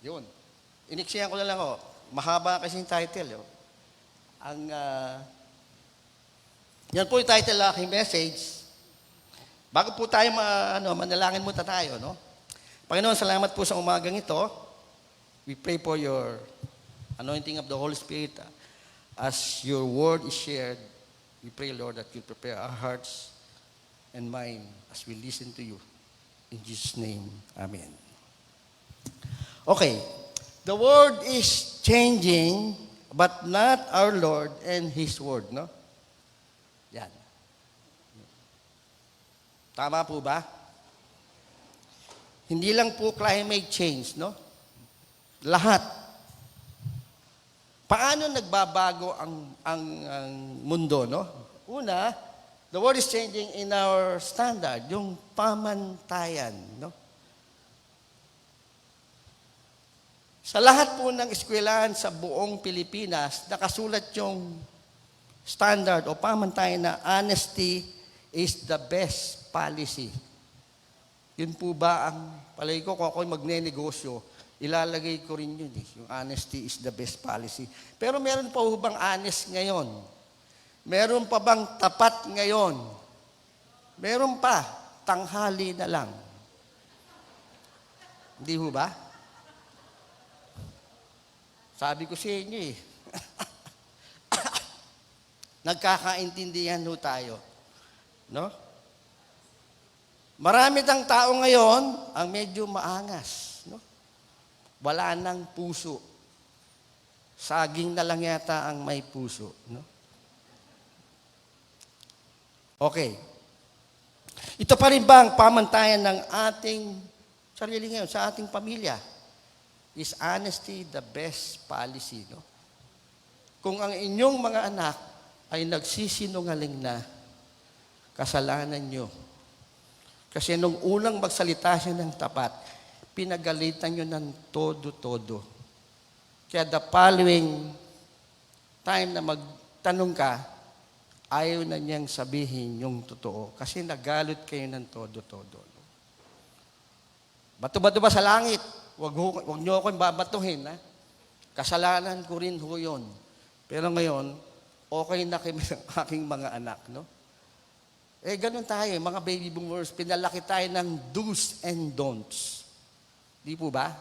Yun. Iniksiyan ko na lang, oh. Mahaba kasi yung title, oh. Yan po yung title ng aking message. Bago po tayo manalangin muna tayo, no? Panginoon, salamat po sa umagang ito. We pray for your anointing of the Holy Spirit as your word is shared. We pray, Lord, that you prepare our hearts and mind as we listen to you. In Jesus' name, Amen. Okay. The world is changing, but not our Lord and His word, no? Yan. Tama po ba? Hindi lang po climate change, no? Lahat. Paano nagbabago ang mundo, no? Una, the world is changing in our standard, yung pamantayan, no? Sa lahat po ng eskwelahan sa buong Pilipinas, nakasulat yung standard o pamantayan na honesty is the best policy. Yun po ba ang palagi ko, kung ako'y magne-negosyo, ilalagay ko rin yun. Yung honesty is the best policy. Pero meron pa ho bang honest ngayon? Meron pa bang tapat ngayon? Meron pa, tanghali na lang. Hindi ho ba? Sabi ko sa inyo eh. Nagkakaintindihan ho tayo. No? Marami tang tao ngayon ang medyo maangas. No? Wala nang puso. Saging na lang yata ang may puso. No? Okay. Ito pa rin ba ang pamantayan ng ating sarili ngayon, sa ating pamilya? Is honesty the best policy, no? Kung ang inyong mga anak ay nagsisinungaling na, kasalanan nyo. Kasi nung unang magsalita siya ng tapat, pinagalitan nyo ng todo-todo. Kaya the following time na magtanong ka, ayaw na niyang sabihin yung totoo. Kasi nagalit kayo ng todo-todo. Bato-bato ba sa langit? Huwag niyo akong babatuhin, ha? Kasalanan ko rin ho yun. Pero ngayon, okay na kami ng aking mga anak, no? Eh, ganun tayo, mga baby boomers, pinalaki tayo ng do's and don'ts. Di po ba?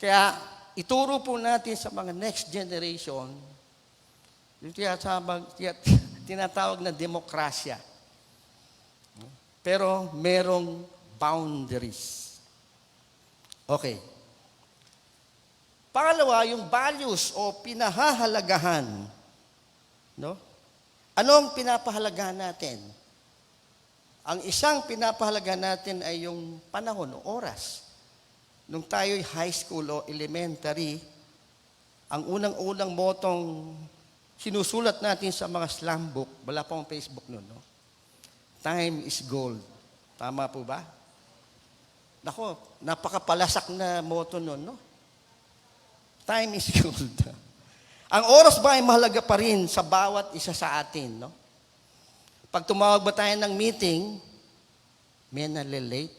Kaya, ituro po natin sa mga next generation, yung tinatawag na demokrasya. Pero merong boundaries. Okay. Pangalawa, yung values o pinahahalagahan. No? Anong pinapahalagahan natin? Ang isang pinapahalagahan natin ay yung panahon o oras. Nung tayo'y high school o elementary, ang unang-unang motong sinusulat natin sa mga slam book, wala pang Facebook noon, no? Time is gold. Tama po ba? Nako, napakapalasak na motto nun, no? Time is gold. Ang oras ba ay mahalaga pa rin sa bawat isa sa atin, no? Pag tumawag ba tayo ng meeting, may nalilate.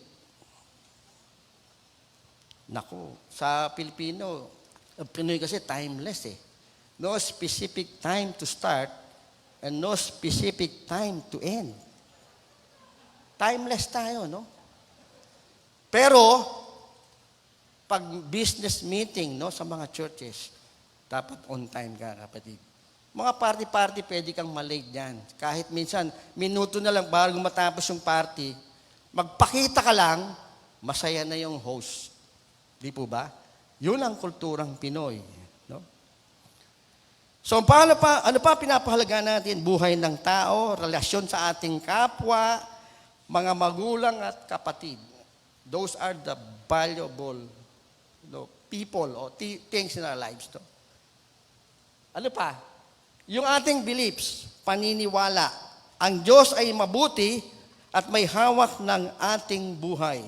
Nako, sa Pinoy kasi timeless eh. No specific time to start and no specific time to end. Timeless tayo, no? Pero, pag business meeting, no, sa mga churches, dapat on time ka, kapatid. Mga party-party, pwede kang malate dyan. Kahit minsan, minuto na lang bago matapos yung party, magpakita ka lang, masaya na yung host. Di po ba? Yun ang kulturang Pinoy. No? So, ano pa pinapahalaga natin? Buhay ng tao, relasyon sa ating kapwa, mga magulang at kapatid. Those are the valuable people or things in our lives. No? Ano pa? Yung ating beliefs, paniniwala. Ang Diyos ay mabuti at may hawak ng ating buhay.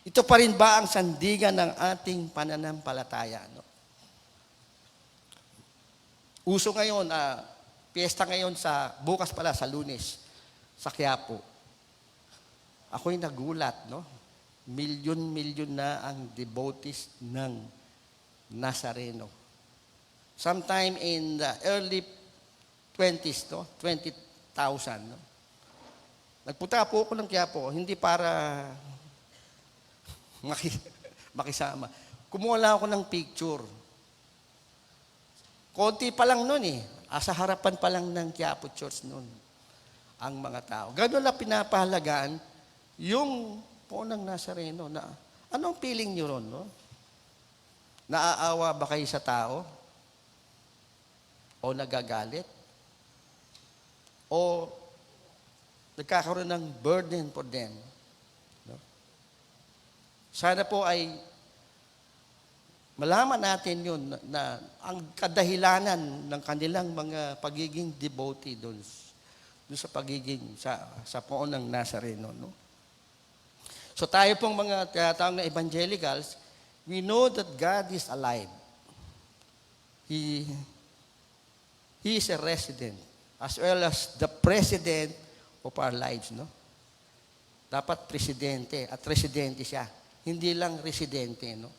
Ito pa rin ba ang sandigan ng ating pananampalataya? No? Uso ngayon, piyesta ngayon bukas pala sa Lunes, sa Quiapo. Ako'y nagulat, no? milyon-milyon na ang devotees ng Nazareno. Sometime in the early 20s, no? 20,000. No? Nagpunta po ako ng Quiapo, hindi para makisama. Kumuha lang ako ng picture. Konti pa lang nun eh. Sa harapan pa lang ng Quiapo Church nun ang mga tao. Ganun lang pinapahalagaan yung po ng Nazareno na anong feeling nyo ron, no? Naaawa ba kayo sa tao? O nagagalit? O nagkakaroon ng burden for them? No? Sana po ay malaman natin yun na ang kadahilanan ng kanilang mga pagiging devotee doon sa pagiging sa poon ng Nazareno, no? So tayo pong mga tinatawag na evangelicals, we know that God is alive. He is a resident as well as the president of our lives, no? Dapat presidente at residente siya. Hindi lang residente, no?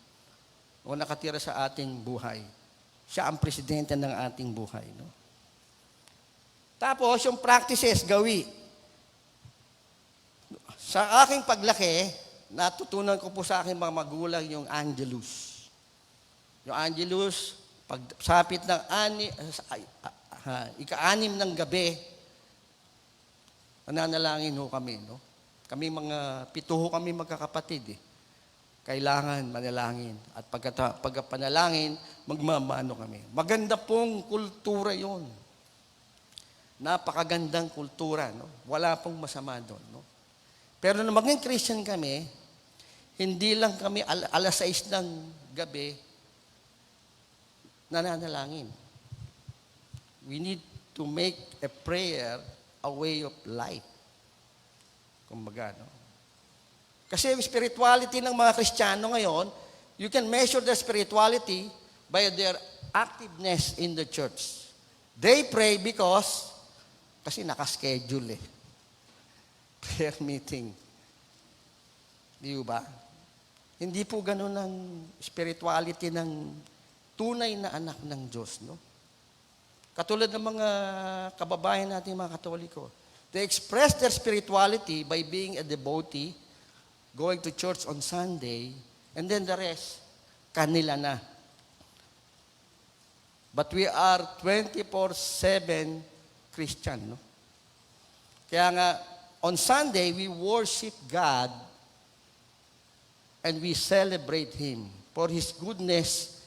O nakatira sa ating buhay. Siya ang presidente ng ating buhay, no? Tapos, yung practices, gawi. Sa aking paglaki, natutunan ko po sa aking mga magulang yung Angelus. Yung Angelus, pagsapit ng ika-anim ng gabi, nananalangin ho kami, no? Kami mga 7 kami magkakapatid, eh. Kailangan manalangin. At pagkapanalangin, magmamano kami. Maganda pong kultura yon. Napakagandang kultura, no? Wala pong masama doon, no? Pero nung maging Christian kami, hindi lang kami alas 6 ng gabi nananalangin. We need to make a prayer a way of life. Kumbaga, no? Kasi yung spirituality ng mga Kristiyano ngayon, you can measure their spirituality by their activeness in the church. They pray kasi nakaschedule eh. Prayer meeting. Di ba? Hindi po ganun ang spirituality ng tunay na anak ng Diyos, no? Katulad ng mga kababayan natin, mga Katoliko. They express their spirituality by being a devotee, going to church on Sunday, and then the rest, kanila na. But we are 24/7 Christian, no? Kaya nga, on Sunday, we worship God and we celebrate Him for His goodness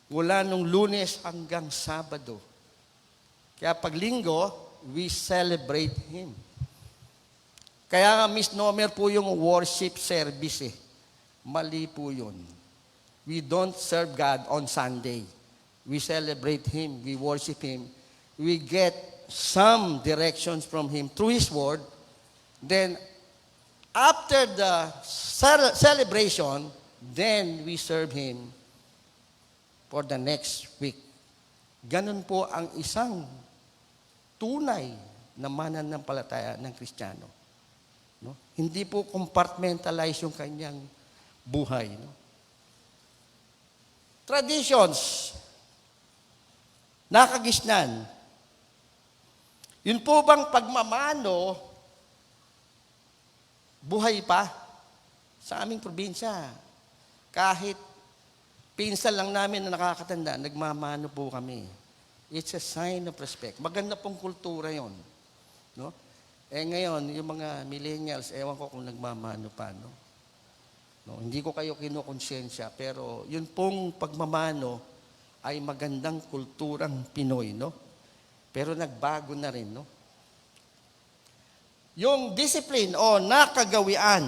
mula nung Lunes hanggang Sabado. Kaya pag Linggo, we celebrate Him. Kaya nga misnomer po yung worship service eh. Mali po yun. We don't serve God on Sunday. We celebrate Him. We worship Him. We get some directions from Him through His Word. Then, after the celebration, then we serve Him for the next week. Ganun po ang isang tunay na mananampalataya ng Kristiyano. No? Hindi po compartmentalize yung kanyang buhay. No? Traditions, nakagisnan. Yun po bang pagmamano, buhay pa sa aming probinsya? Kahit pinsan lang namin na nakakatanda, nagmamano po kami. It's a sign of respect. Maganda pong kultura yon, no? Ngayon, yung mga millennials, ewan ko kung nagmamano pa, no? No, hindi ko kayo kinukonsensya, pero yun pong pagmamano ay magandang kulturang Pinoy, no? Pero nagbago na rin, no? Yung discipline o nakagawian,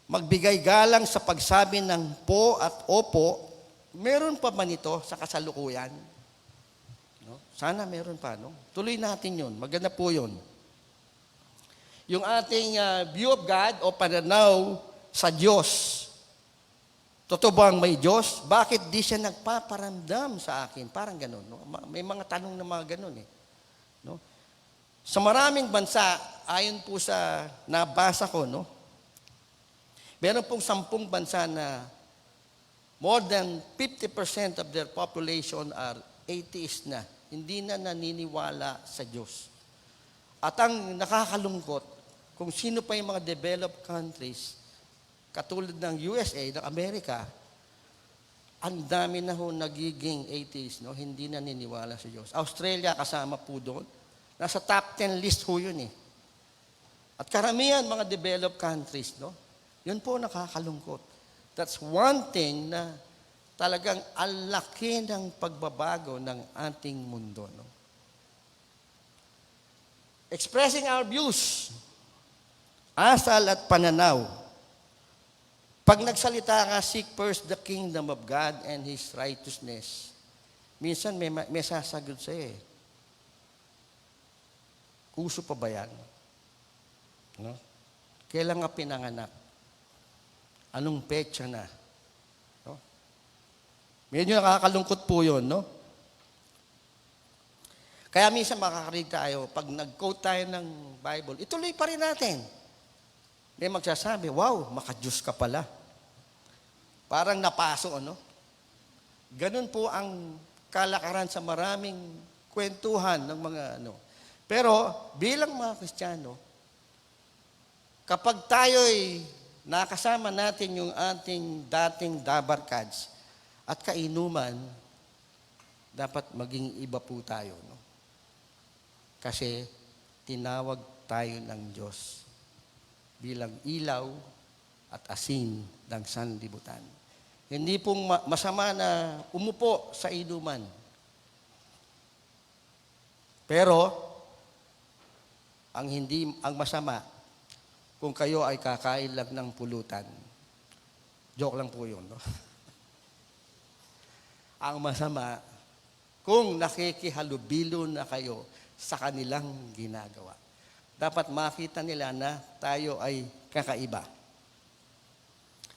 magbigay galang sa pagsabi ng po at opo, meron pa ba nito sa kasalukuyan? No? Sana meron pa, no? Tuloy natin yun. Maganda po yun. Yung ating view of God o pananaw sa Diyos. Totoo bang may Diyos? Bakit di siya nagpaparamdam sa akin? Parang ganun. No? May mga tanong na mga ganun eh. No? Sa maraming bansa, ayon po sa nabasa ko, no, meron pong 10 bansa na more than 50% of their population are atheist na. Hindi na naniniwala sa Diyos. At ang nakakalungkot, kung sino pa yung mga developed countries, katulad ng USA, ng Amerika, ang dami na ho nagiging atheist, no? Hindi naniniwala sa Diyos. Australia kasama po doon. Nasa top 10 list ho yun eh. At karamihan mga developed countries, no? Yun po nakakalungkot. That's one thing na talagang ang laki ng pagbabago ng ating mundo. No? Expressing our views, asal at pananaw. Pag nagsalita ka, seek first the kingdom of God and His righteousness. Minsan may sasagot sa'yo eh. Uso pa ba yan? No? Kailan nga pinanganak? Anong petsa na? No? Medyo nakakalungkot po yun, no? Kaya minsan makakarinig tayo, pag nag-quote tayo ng Bible, ituloy pa rin natin. May magsasabi, wow, maka-Diyos ka pala. Parang napaso, no? Ganun po ang kalakaran sa maraming kwentuhan ng mga ano. Pero bilang mga Kristiyano, kapag tayo'y nakasama natin yung ating dating dabarkads at kainuman, dapat maging iba po tayo. No? Kasi tinawag tayo ng Diyos bilang ilaw at asin ng sanlibutan. Hindi pong masama na umupo sa inuman. Pero, ang masama, kung kayo ay kakain lang ng pulutan. Joke lang po yun, no? Ang masama, kung nakikihalubilo na kayo sa kanilang ginagawa. Dapat makita nila na tayo ay kakaiba.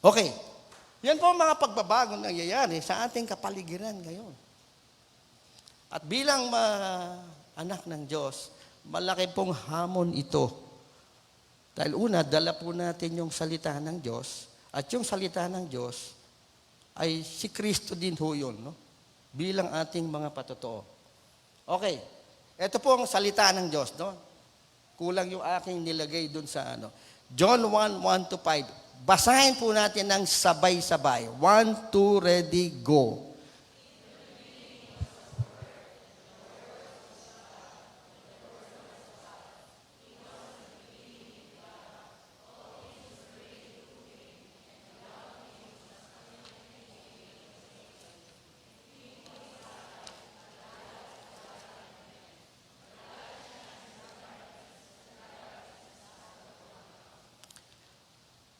Okay. Yan po ang mga pagbabago na nangyayari sa ating kapaligiran ngayon. At bilang anak ng Diyos, malaki pong hamon ito. Dahil una, dala po natin yung salita ng Diyos, at yung salita ng Diyos ay si Kristo din ho yun, no? Bilang ating mga patotoo. Okay, ito po ang salita ng Diyos, no? Kulang yung aking nilagay dun sa ano. John 1:1-5. Basahin po natin ng sabay-sabay. 1, 2, ready, go.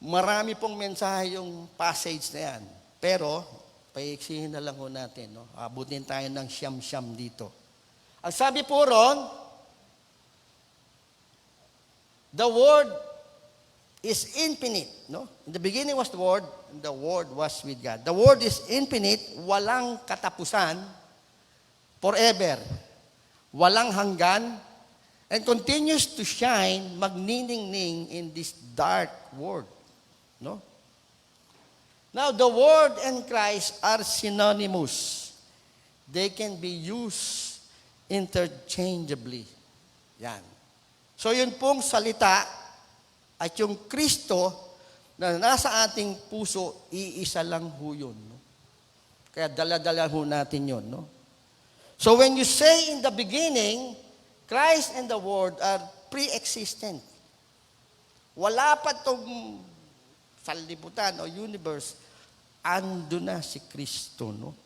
Marami pong mensahe yung passage na yan. Pero, paiksihin na lang ho natin. No? Abutin tayo ng siyam-siyam dito. Ang sabi po ron, the Word is infinite. No? In the beginning was the Word, and the Word was with God. The Word is infinite, walang katapusan, forever. Walang hanggan, and continues to shine magniningning in this dark world. No? Now, the Word and Christ are synonymous. They can be used interchangeably. Yan. So, yun pong salita at yung Kristo na nasa ating puso, iisa lang ho yun. No? Kaya dala-dala ho natin yun. No? So, when you say in the beginning, Christ and the Word are pre-existent. Wala pa itong sanlibutan o universe, ando na si Kristo, no?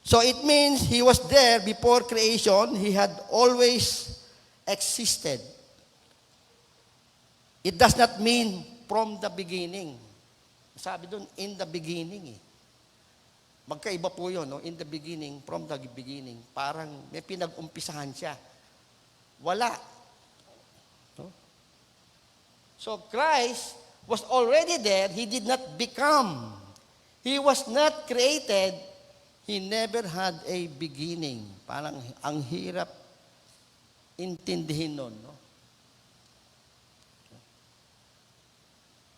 So it means He was there before creation. He had always existed. It does not mean from the beginning. Sabi doon, in the beginning. Magkaiba po yun, no? In the beginning, from the beginning. Parang may pinag-umpisahan siya. Wala. So Christ was already there. He did not become. He was not created. He never had a beginning. Parang ang hirap intindihin nun. No?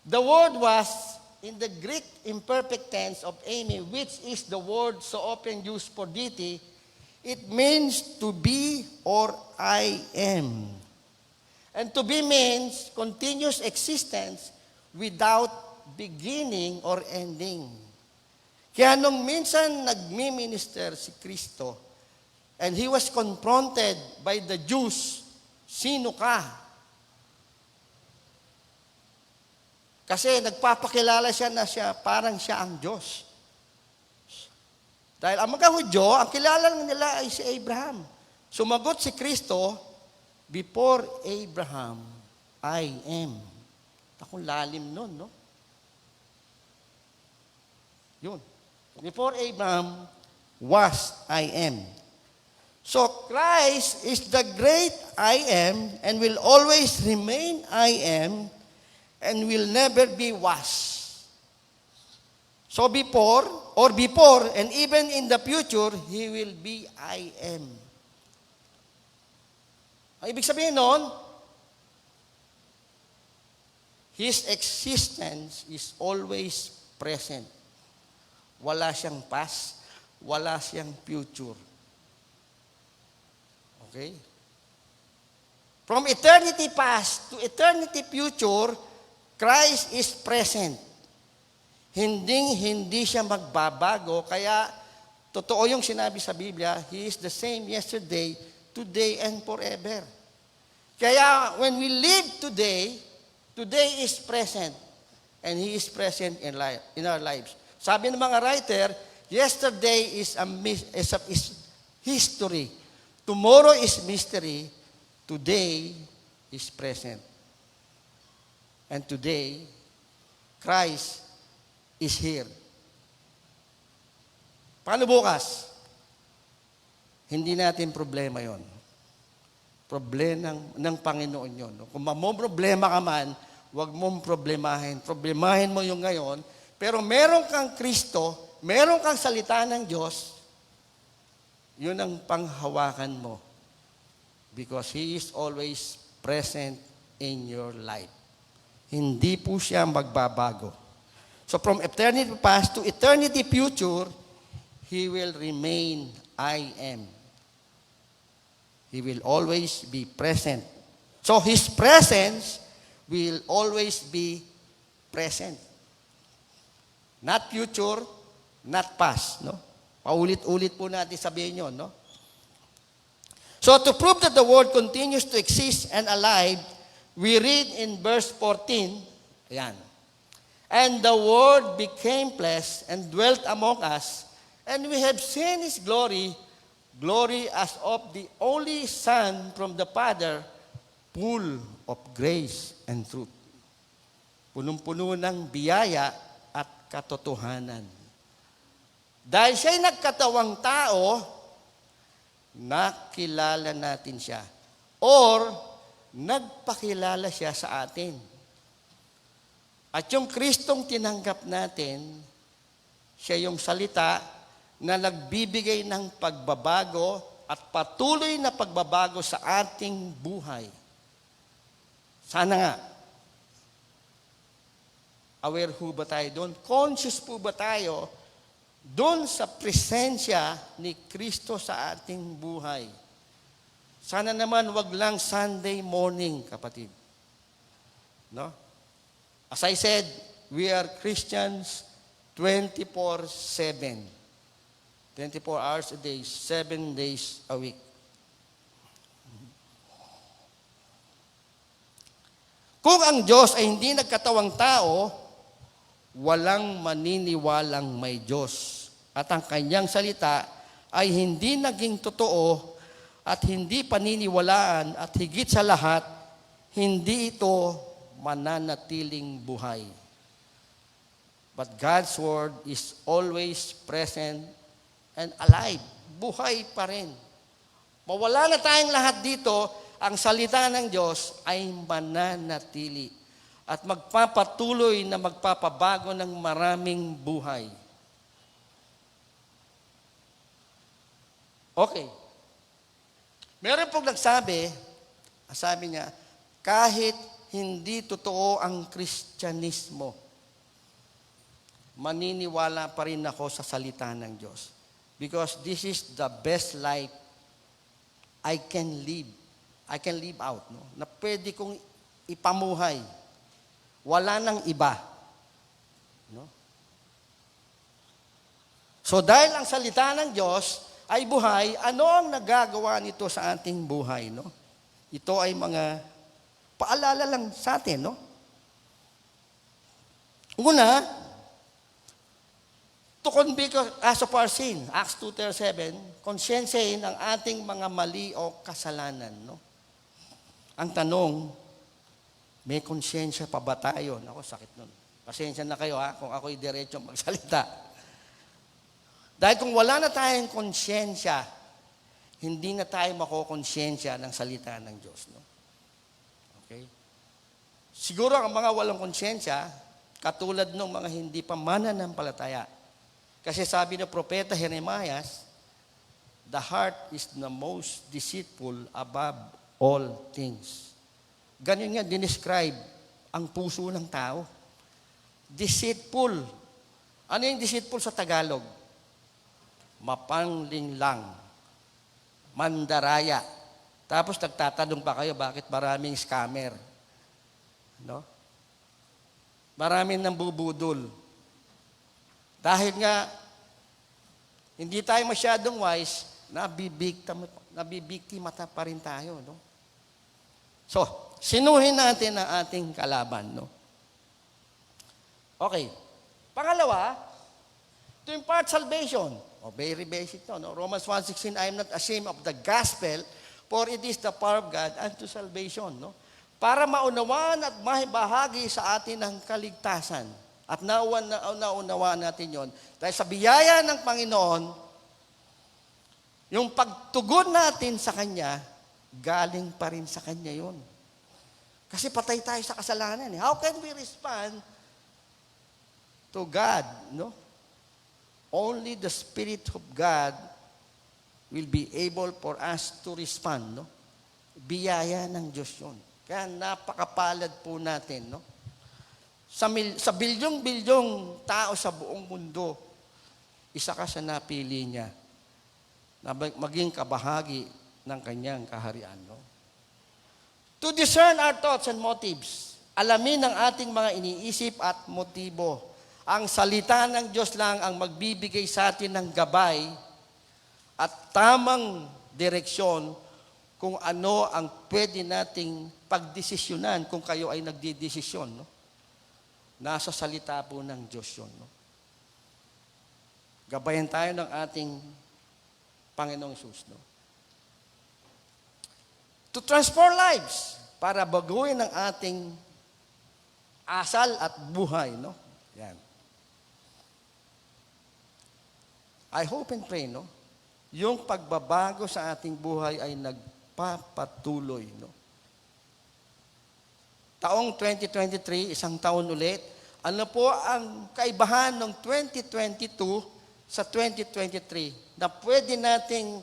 The word was in the Greek imperfect tense of eimi, which is the word so often used for deity. It means to be or I am. And to be means continuous existence without beginning or ending. Kaya nung minsan nagmi-minister si Kristo, and he was confronted by the Jews, sino ka? Kasi nagpapakilala siya na parang siya ang Diyos. Dahil ang mga Hudyo, ang kilala nila ay si Abraham. Sumagot si Kristo, before Abraham, I am. Akong lalim nun, no? Yun. Before Abraham was, I am. So Christ is the great I am and will always remain I am and will never be was. So before, and even in the future, He will be I am. Ang ibig sabihin nun, His existence is always present. Wala siyang past, wala siyang future. Okay? From eternity past to eternity future, Christ is present. Hindi siya magbabago, kaya totoo yung sinabi sa Biblia, He is the same yesterday, today, and forever. Kaya when we live today, today is present, and He is present in our lives. Sabi ng mga writer, yesterday is history. Tomorrow is mystery. Today is present. And today, Christ is here. Paano bukas? Hindi natin problema yon. Problema ng Panginoon yon. Kung problema ka man, huwag mong problemahin. Problemahin mo yung ngayon, pero meron kang Kristo, meron kang salita ng Diyos, yun ang panghawakan mo. Because He is always present in your life. Hindi po siya magbabago. So from eternity past to eternity future, He will remain I am. He will always be present. So His presence will always be present. Not future, not past. No? Paulit-ulit po natin sabihin yun. No? So to prove that the Word continues to exist and alive, we read in verse 14, ayan, and the Word became flesh and dwelt among us, and we have seen His glory, glory as of the only Son from the Father, full of grace and truth. Punong-puno ng biyaya at katotohanan. Dahil siya'y nagkatawang tao, nakilala natin siya. Or, nagpakilala siya sa atin. At yung Kristong tinanggap natin, siya yung salita na nagbibigay ng pagbabago at patuloy na pagbabago sa ating buhay. Sana nga, aware po ba tayo doon? Conscious po ba tayo doon sa presensya ni Kristo sa ating buhay? Sana naman wag lang Sunday morning, kapatid. No? As I said, we are Christians 24/7. 24 hours a day, 7 days a week. Kung ang Diyos ay hindi nagkatawang tao, walang maniniwalang may Diyos. At ang kanyang salita ay hindi naging totoo at hindi paniniwalaan at higit sa lahat, hindi ito mananatiling buhay. But God's Word is always present and alive. Buhay pa rin. Mawala na tayong lahat dito, ang salita ng Diyos ay mananatili at magpapatuloy na magpapabago ng maraming buhay. Okay. Meron pong nagsabi, sabi niya, kahit hindi totoo ang Kristyanismo, maniniwala pa rin ako sa salita ng Diyos. Because this is the best life I can live. I can live out. No? Na pwede kong ipamuhay. Wala nang iba. No? So dahil ang salita ng Diyos ay buhay, ano ang nagagawa nito sa ating buhay? No? Ito ay mga paalala lang sa atin. No? Una, to convict us of our sin, Acts 2:37, konsyensihin ang ating mga mali o kasalanan. No? Ang tanong, may konsyensya pa ba tayo? Ako, sakit nun. Pasensya na kayo kung ako'y diretso magsalita. Dahil kung wala na tayong konsyensya, hindi na tayo makokonsyensya ng salita ng Diyos. No? Okay? Siguro ang mga walang konsyensya, katulad ng mga hindi pa mananampalataya. Kasi sabi ng propeta Jeremias, the heart is the most deceitful above all things. Ganyan nga dinescribe ang puso ng tao. Deceitful. Ano yung deceitful sa Tagalog? Mapanlinlang. Mandaraya. Tapos nagtatanong pa kayo, bakit maraming scammer? No? Maraming nambubudol. Dahil nga, hindi tayo masyadong wise, nabibiktima pa rin tayo. No? So, sinuhin natin ang ating kalaban. No? Okay. Pangalawa, to impart salvation. Very basic to. No? Romans 1:16, I am not ashamed of the gospel, for it is the power of God unto salvation. No? Para maunawaan at mahibahagi sa atin ang kaligtasan. At naunawaan natin yon. Dahil sa biyaya ng Panginoon, yung pagtugon natin sa Kanya, galing pa rin sa Kanya yon. Kasi patay tayo sa kasalanan. How can we respond to God? No? Only the Spirit of God will be able for us to respond. No? Biyaya ng Diyos yun. Kaya napakapalad po natin. No? Sa bilyong-bilyong tao sa buong mundo, isa ka sa napili niya na maging kabahagi ng kanyang kaharian. No? To discern our thoughts and motives, alamin ang ating mga iniisip at motibo. Ang salita ng Diyos lang ang magbibigay sa atin ng gabay at tamang direksyon kung ano ang pwede nating pagdesisyonan kung kayo ay nagdidesisyon. No? Nasa salita po ng Diyos yun. No? Gabayan tayo ng ating Panginoong Hesus. No? To transform lives, para baguhin ang ating asal at buhay. No? Yan. I hope and pray, no? Yung pagbabago sa ating buhay ay nagpapatuloy. No? Taong 2023, isang taon ulit. Ano po ang kaibahan ng 2022 sa 2023 na pwede nating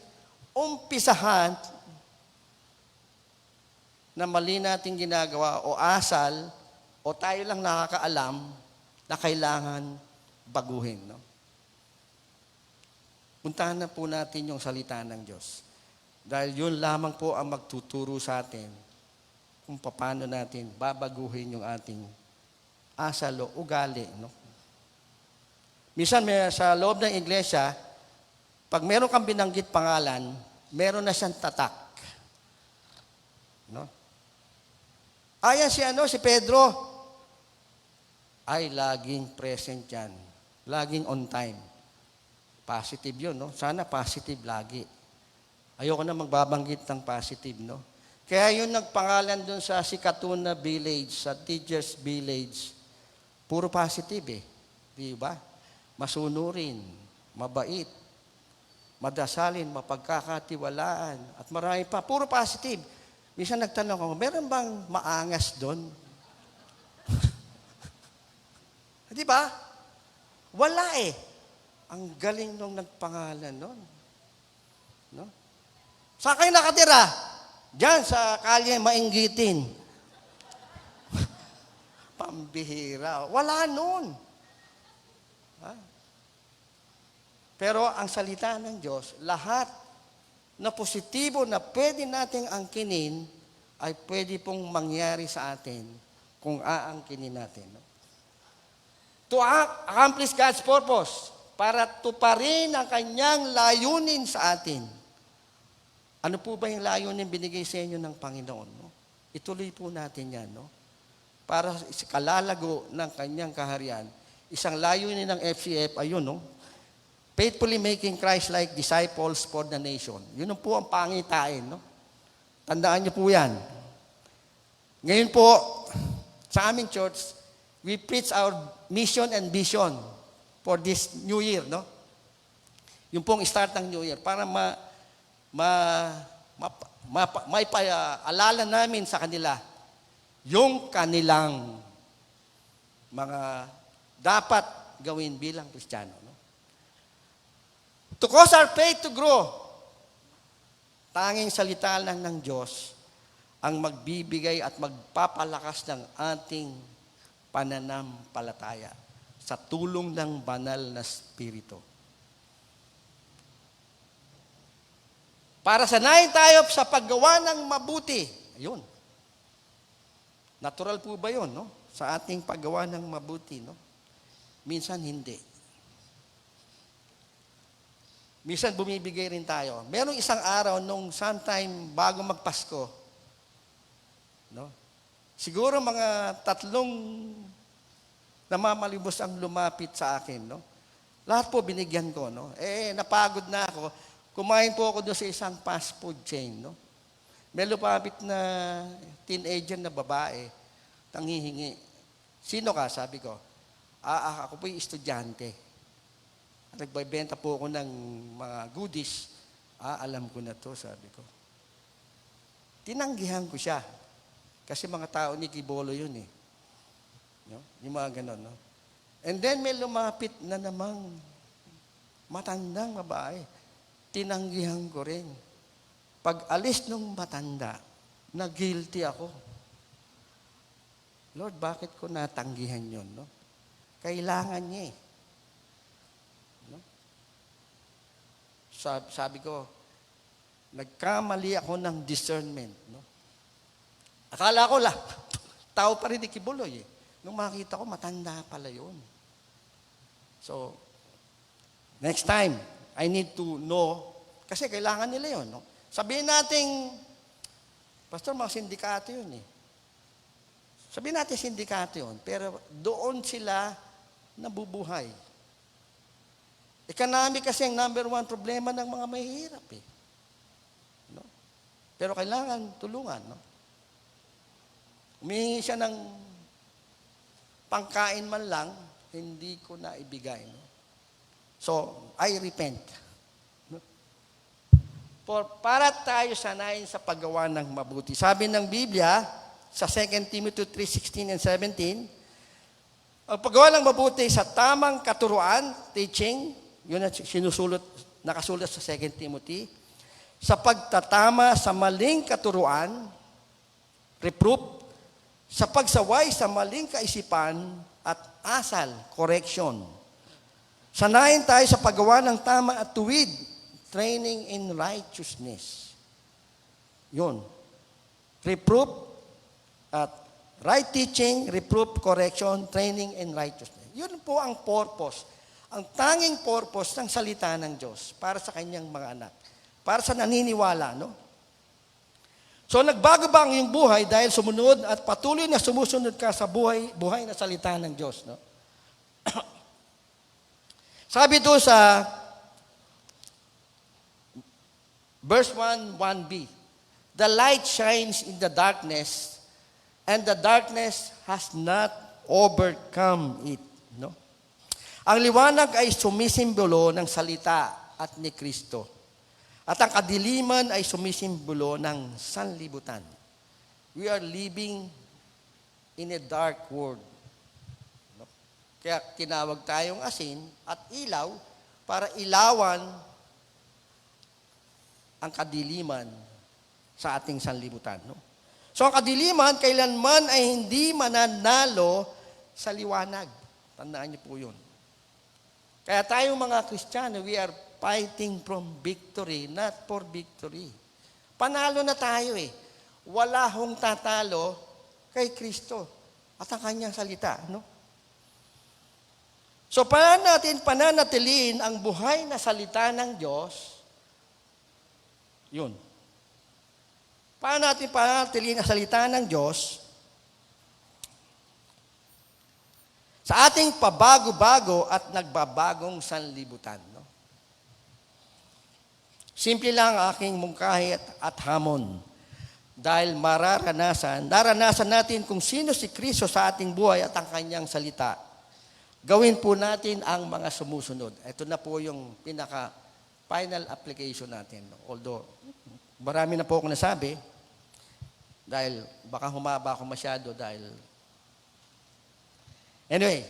umpisahan na mali nating ginagawa o asal o tayo lang nakakaalam na kailangan baguhin. No? Puntahan na po natin yung salita ng Diyos. Dahil yun lamang po ang magtuturo sa atin kung paano natin babaguhin yung ating asal o ugali. No? Minsan sa loob ng iglesia, pag meron kang binanggit pangalan, meron na siyang tatak. No? Ayan si Pedro. Ay, laging present yan. Laging on time. Positive yun, no? Sana positive lagi. Ayoko na magbabanggit ng positive, no? Kaya yun nagpangalan dun sa Sikatuna Village, sa Teachers Village. Puro positive eh. Di ba? Masunurin, mabait, madasalin, mapagkakatiwalaan, at marami pa. Puro positive. Minsan nagtanong ako, meron bang maangas doon? Di ba? Wala eh. Ang galing nung nagpangalan nun. No? Saan kayo nakatira? Diyan sa kalye Mainggitin. Pambihira. Wala nun. Ha? Pero ang salita ng Diyos, lahat na positibo na pwede nating angkinin ay pwede pong mangyari sa atin kung aangkinin natin. No? To accomplish God's purpose, para tuparin ang kanyang layunin sa atin. Ano po ba yung layunin binigay sa inyo ng Panginoon? No? Ituloy po natin yan. No? Para sa kalalago ng kanyang kaharian, isang layunin ng FCF, ayun, no? Faithfully making Christ-like disciples for the nation. Yun po ang pangitain. No? Tandaan niyo po yan. Ngayon po, sa aming church, we preach our mission and vision for this new year. No? Yung pong start ng new year. Para maipaalala namin sa kanila yung kanilang mga dapat gawin bilang Kristiyano. No? To cause our faith to grow, tanging salita lang ng Diyos ang magbibigay at magpapalakas ng ating pananampalataya sa tulong ng banal na Espiritu. Para sanayin tayo sa paggawa ng mabuti. Ayun. Natural po ba yun, no? Sa ating paggawa ng mabuti, no? Minsan hindi. Minsan bumibigay rin tayo. Merong isang araw nung sometime bago magpasko, no? Siguro mga 3 namamalibos ang lumapit sa akin, no? Lahat po binigyan ko, no? Napagod na ako. Kumain po ako doon sa isang fast food chain, no? May lumapit na teenager na babae, tanghihingi. Sino ka? Sabi ko. Ako po yung estudyante. Nagbebenta po ako ng mga goodies. Alam ko na to, sabi ko. Tinanggihan ko siya. Kasi mga tao ni Kibolo yun eh. No? Yung mga ganon, no? And then may lumapit na namang matandang babae. Tinanggihan ko rin. Pag alis nung matanda, na-guilty ako. Lord, bakit ko natanggihan yun? No? Kailangan niya eh. No? Sabi ko, nagkamali ako ng discernment. No? Akala ko tao pa rin ni Kibuloy eh. Nung makita ko, matanda pala yun. So, next time, I need to know, kasi kailangan nila yun. No? Sabihin natin, Pastor, mga sindikato yun eh. Sabihin natin sindikato yun, pero doon sila nabubuhay. Economic kasi ang number 1 problema ng mga mahihirap eh. No? Pero kailangan tulungan. No? Humingi siya ng pangkain man lang, hindi ko na ibigay. No? So, I repent. No? Para tayo sanayin sa paggawa ng mabuti. Sabi ng Biblia, sa 2 Timothy 3:16 and 17, ang paggawa ng mabuti sa tamang katuruan, teaching, yun ang nakasulat sa 2 Timothy, sa pagtatama sa maling katuruan, reproof, sa pagsaway sa maling kaisipan, at asal, correction. Sanayin tayo sa paggawa ng tama at tuwid, training in righteousness. Yun. Reproof, at right teaching, reproof, correction, training in righteousness. Yun po ang purpose. Ang tanging purpose ng salita ng Diyos para sa kanyang mga anak. Para sa naniniwala, no? So, nagbago ba ang iyong buhay dahil sumunod at patuloy na sumusunod ka sa buhay na salita ng Diyos, no? Sabi doon sa verse 1b, the light shines in the darkness, and the darkness has not overcome it. No? Ang liwanag ay sumisimbolo ng salita at ni Kristo. At ang kadiliman ay sumisimbolo ng sanlibutan. We are living in a dark world. No? Kaya tinawag tayong asin at ilaw para ilawan ang kadiliman sa ating sanlibutan. No? So ang kadiliman, kailanman ay hindi mananalo sa liwanag. Tandaan niyo po yun. Kaya tayong mga Kristiyano, we are fighting from victory, not for victory. Panalo na tayo eh. Wala hong tatalo kay Kristo at ang kanyang salita. No? So paano natin pananatiliin ang buhay na salita ng Diyos? Yun. Paano natin pananatiliin ang salita ng Diyos sa ating pabago-bago at nagbabagong sanlibutan? No? Simple lang ang aking mungkahi at hamon. Dahil naranasan natin kung sino si Kristo sa ating buhay at ang kanyang salita. Gawin po natin ang mga sumusunod. Ito na po yung pinaka-final application natin. Although, marami na po akong nasabi, dahil baka humaba ako masyado dahil... Anyway,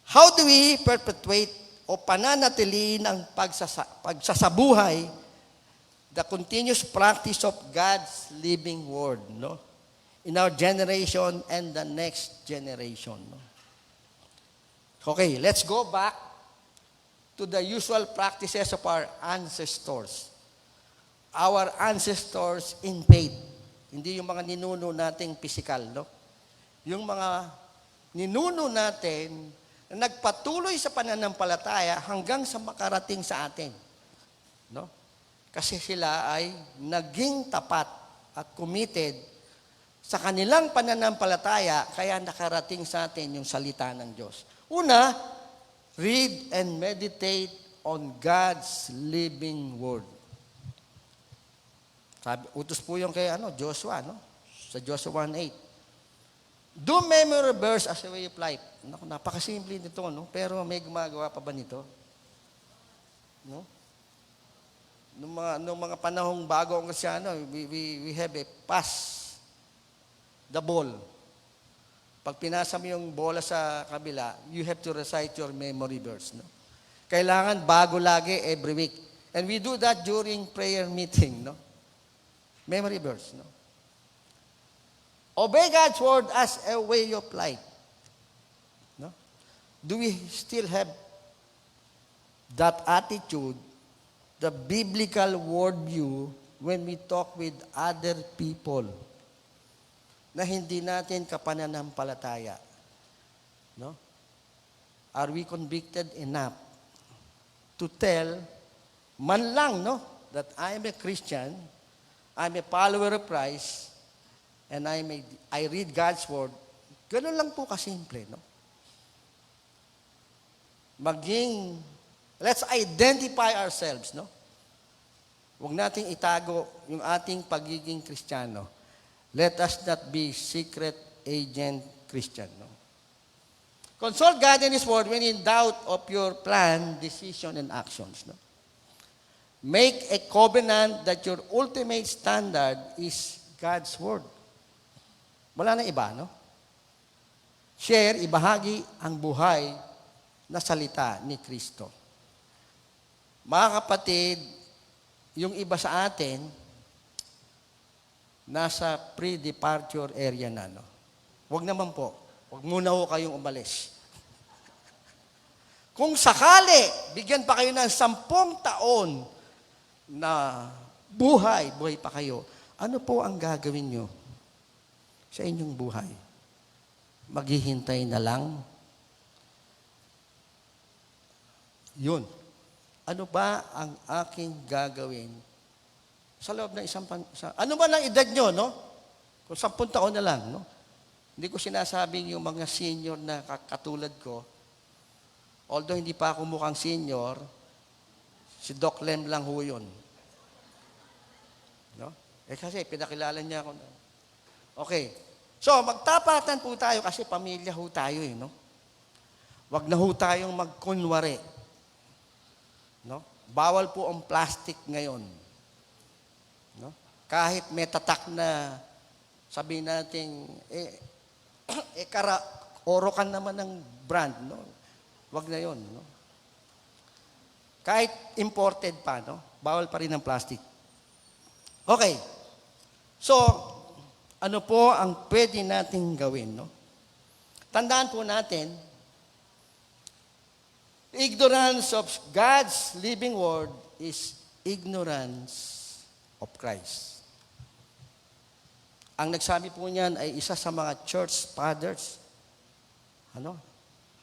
how do we perpetuate o pananatiliin ang pagsasabuhay, the continuous practice of God's living word, no? In our generation and the next generation. No? Okay, let's go back to the usual practices of our ancestors. Our ancestors in faith. Hindi yung mga ninuno nating physical, no? Yung mga ninuno natin na nagpatuloy sa pananampalataya hanggang sa makarating sa atin. No? Kasi sila ay naging tapat at committed sa kanilang pananampalataya kaya nakarating sa atin yung salita ng Diyos. Una, read and meditate on God's living word. Sabi, utos po yung kay Joshua, no? Sa Joshua 1:8. Do memory verse as a way of life. Naku, napakasimple nito, no? Pero may gumagawa pa ba nito? No? Nung mga panahong bago ang Kristyano, we have a pass the ball. Pag pinasa mo yung bola sa kabila, you have to recite your memory verse. No? Kailangan bago lagi every week. And we do that during prayer meeting. No? Memory verse. No? Obey God's word as a way of life. No? Do we still have that attitude, the biblical worldview, when we talk with other people na hindi natin kapananampalataya? No? Are we convicted enough to tell, man lang, no, that I am a Christian, I'm a follower of Christ, and I read God's word? Ganun lang po kasimple, no? Let's identify ourselves, no? Huwag nating itago yung ating pagiging Kristiyano. Let us not be secret agent Christian, no? Consult God in His word when in doubt of your plan, decision, and actions, no? Make a covenant that your ultimate standard is God's word. Wala na iba, no? Share, ibahagi ang buhay na salita ni Kristo. Mga kapatid, yung iba sa atin, nasa pre-departure area na, no? Huwag naman po. Huwag muna ho kayong umalis. Kung sakali, bigyan pa kayo ng 10 taon na buhay pa kayo, ano po ang gagawin nyo sa inyong buhay? Maghihintay na lang? Yun. Ano ba ang aking gagawin sa loob ng ano ba ang edad nyo, no? Kung 10 taon na lang, no? Hindi ko sinasabing yung mga senior na katulad ko, although hindi pa ako mukhang senior, si Doc Lem lang ho yun. No? Kasi pinakilala niya ako. Okay. So, magtapatan po tayo kasi pamilya ho tayo, eh, no? Wag na ho tayong magkunwari. No? Bawal po ang plastic ngayon. No? Kahit may tatak na sabihin natin, orokan naman ng brand, no? Wag na yon, no? Kahit imported pa, no? bawal pa rin ang plastic. Okay. So, ano po ang pwede nating gawin, no? Tandaan po natin, ignorance of God's living word is ignorance of Christ. Ang nagsabi po niyan ay isa sa mga church fathers.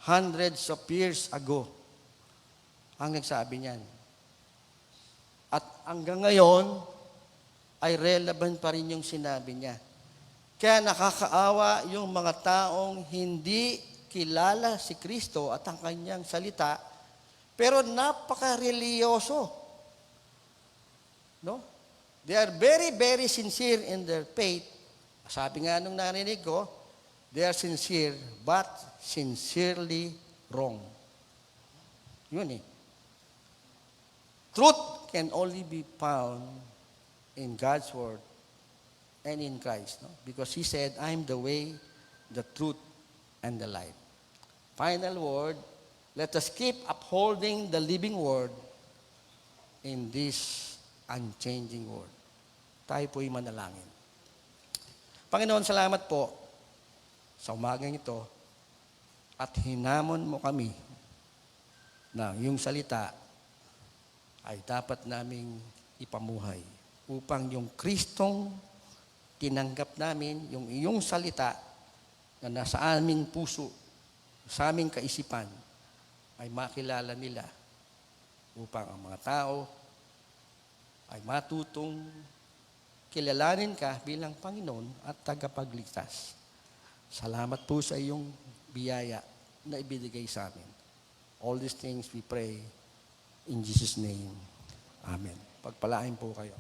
Hundreds of years ago. Ang nagsabi niyan. At hanggang ngayon, ay relevant pa rin yung sinabi niya. Kaya nakakaawa yung mga taong hindi kilala si Kristo at ang kanyang salita, pero napaka-religyoso. No? They are very, very sincere in their faith. Sabi nga nung narinig ko, they are sincere, but sincerely wrong. Yun eh. Truth can only be found in God's word and in Christ. No? Because He said, I'm the way, the truth, and the life. Final word, let us keep upholding the living word in this unchanging word. Tayo po'y manalangin. Panginoon, salamat po sa umagang ito at hinamon mo kami na yung salita ay dapat naming ipamuhay upang yung Kristong tinanggap namin, yung iyong salita na nasa aming puso, sa aming kaisipan, ay makilala nila upang ang mga tao ay matutong kilalanin ka bilang Panginoon at tagapagligtas. Salamat po sa iyong biyaya na ibinigay sa amin. All these things we pray in Jesus' name. Amen. Pagpalain po kayo.